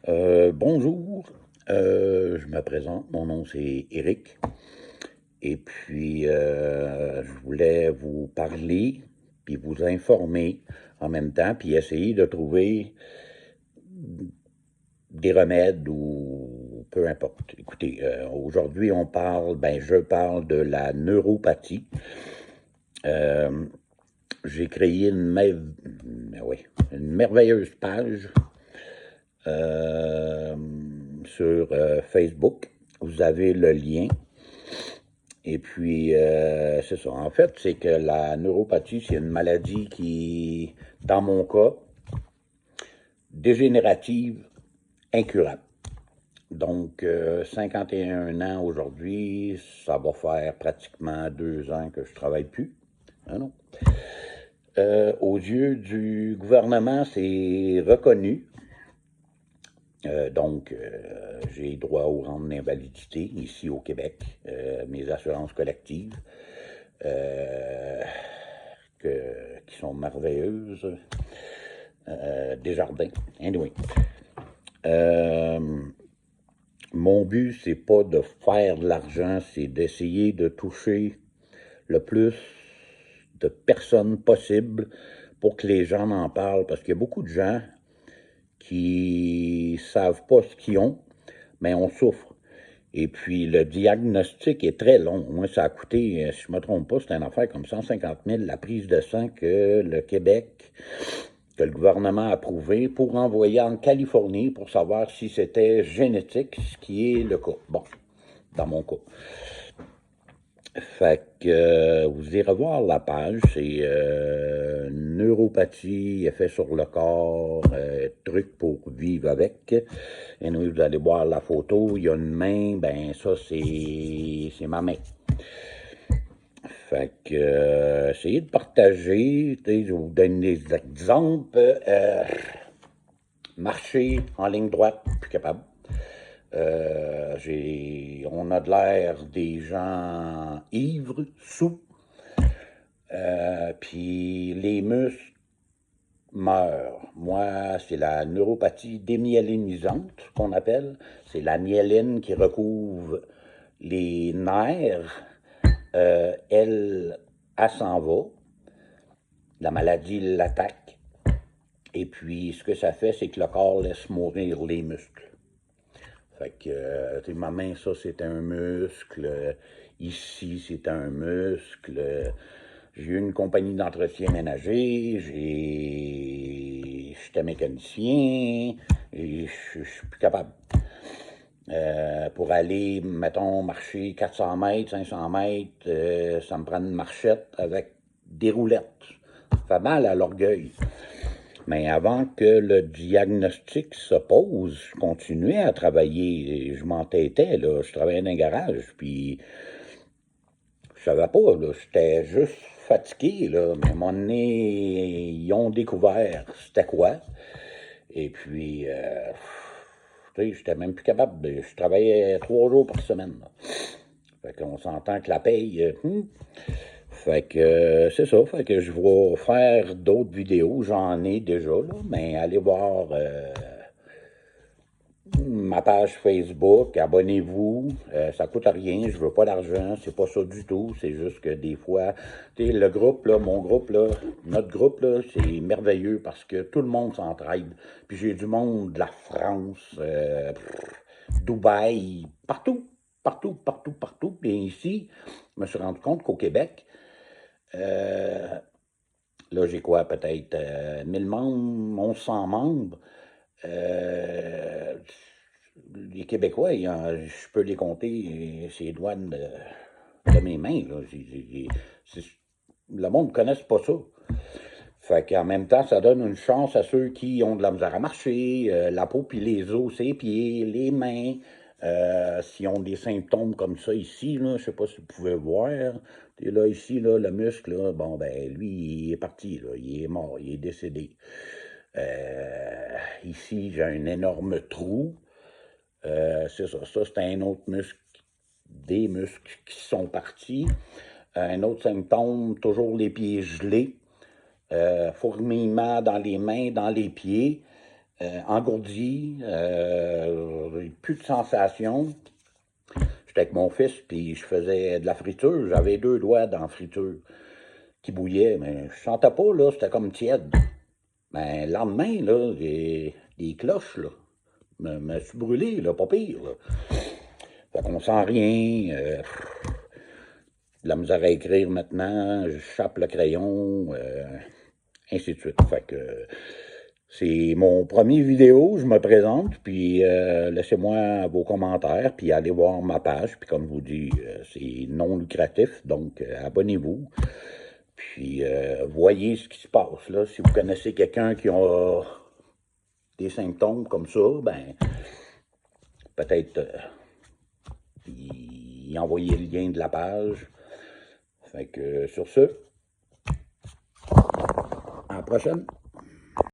Bonjour, je me présente, mon nom c'est Éric et puis je voulais vous parler puis vous informer en même temps puis essayer de trouver des remèdes ou peu importe. Écoutez, aujourd'hui on parle, je parle de la neuropathie. Euh, j'ai créé oui, une merveilleuse page euh, sur Facebook. Vous avez le lien. Et puis, c'est ça. En fait, c'est que la neuropathie, c'est une maladie qui, dans mon cas, dégénérative, incurable. Donc, 51 ans aujourd'hui, ça va faire pratiquement 2 ans que je travaille plus. Hein, non? Aux yeux du gouvernement, c'est reconnu. J'ai droit au rang d'invalidité ici au Québec, mes assurances collectives, euh, qui sont merveilleuses, Desjardins. Anyway. Euh, Mon but, c'est pas de faire de l'argent, c'est d'essayer de toucher le plus de personnes possible pour que les gens en parlent, parce qu'il y a beaucoup de gens qui savent pas ce qu'ils ont, mais on souffre. Et puis, le diagnostic est très long. Moi, ça a coûté, si je ne me trompe pas, c'est une affaire comme 150 000, la prise de sang que le Québec, que le gouvernement a approuvé pour envoyer en Californie pour savoir si c'était génétique, ce qui est le cas. Bon, dans mon cas. Fait que vous irez voir la page, c'est neuropathie, effet sur le corps, trucs pour vivre avec. Et nous, vous allez voir la photo, il y a une main, ben ça c'est ma main. Fait que essayez de partager, je vous donne des exemples. Marcher en ligne droite, plus capable. On a de l'air des gens ivres, sous. Puis les muscles meurent. Moi, c'est la neuropathie démyélinisante qu'on appelle. C'est la myéline qui recouvre les nerfs. Elle s'en va. La maladie l'attaque. Et puis, ce que ça fait, c'est que le corps laisse mourir les muscles. Fait que, ma main, ça, c'est un muscle. Ici, c'est un muscle. J'ai eu une compagnie d'entretien ménager. J'étais mécanicien. Et je suis plus capable. Pour aller, mettons, marcher 400 mètres, 500 mètres, ça me prend une marchette avec des roulettes. Ça fait mal à l'orgueil. Mais avant que le diagnostic se pose, je continuais à travailler. Je m'entêtais, là. Je travaillais dans un garage, puis je savais pas, là. J'étais juste fatigué, là. Mais à un moment donné, ils ont découvert c'était quoi. Et puis, tu sais, j'étais même plus capable. Je travaillais 3 jours par semaine, là. Fait qu'on s'entend que la paye... Fait que c'est ça, fait que je vais faire d'autres vidéos, j'en ai déjà, là, mais allez voir ma page Facebook, abonnez-vous, ça coûte rien, je veux pas d'argent, c'est pas ça du tout, c'est juste que des fois, tu sais, le groupe, là, mon groupe, là, notre groupe, là, c'est merveilleux parce que tout le monde s'entraide, puis j'ai du monde de la France, Dubaï, partout, partout, partout, partout, et ici, je me suis rendu compte qu'au Québec, euh, là, j'ai quoi, peut-être 1000 membres, 1100 membres. Euh, les Québécois, je peux les compter, ces douanes de mes mains. Là. Le monde ne connaisse pas ça. Fait qu'en même temps, ça donne une chance à ceux qui ont de la misère à marcher, la peau puis les os, ses pieds, les mains. S'ils ont des symptômes comme ça ici, là, je sais pas si vous pouvez voir. Et là, ici, là, le muscle, là, bon, ben, lui, il est parti, là, il est mort, il est décédé. Ici, j'ai un énorme trou. C'est ça, c'est un autre muscle, des muscles qui sont partis. Un autre symptôme, toujours les pieds gelés. Fourmillement dans les mains, dans les pieds. engourdi, plus de sensation. J'étais avec mon fils, puis je faisais de la friture. J'avais 2 doigts dans la friture qui bouillaient, mais je sentais pas, là, c'était comme tiède. Mais le lendemain, là, des cloches, là, me suis brûlé, là, pas pire, là. Fait qu'on sent rien, de la misère à écrire maintenant, je chape le crayon, ainsi de suite. Fait que c'est mon premier vidéo, je me présente, puis laissez-moi vos commentaires, puis allez voir ma page, puis comme je vous dis, c'est non lucratif, donc abonnez-vous, puis voyez ce qui se passe, là. Si vous connaissez quelqu'un qui a des symptômes comme ça, ben peut-être y envoyer le lien de la page. Fait que sur ce, à la prochaine.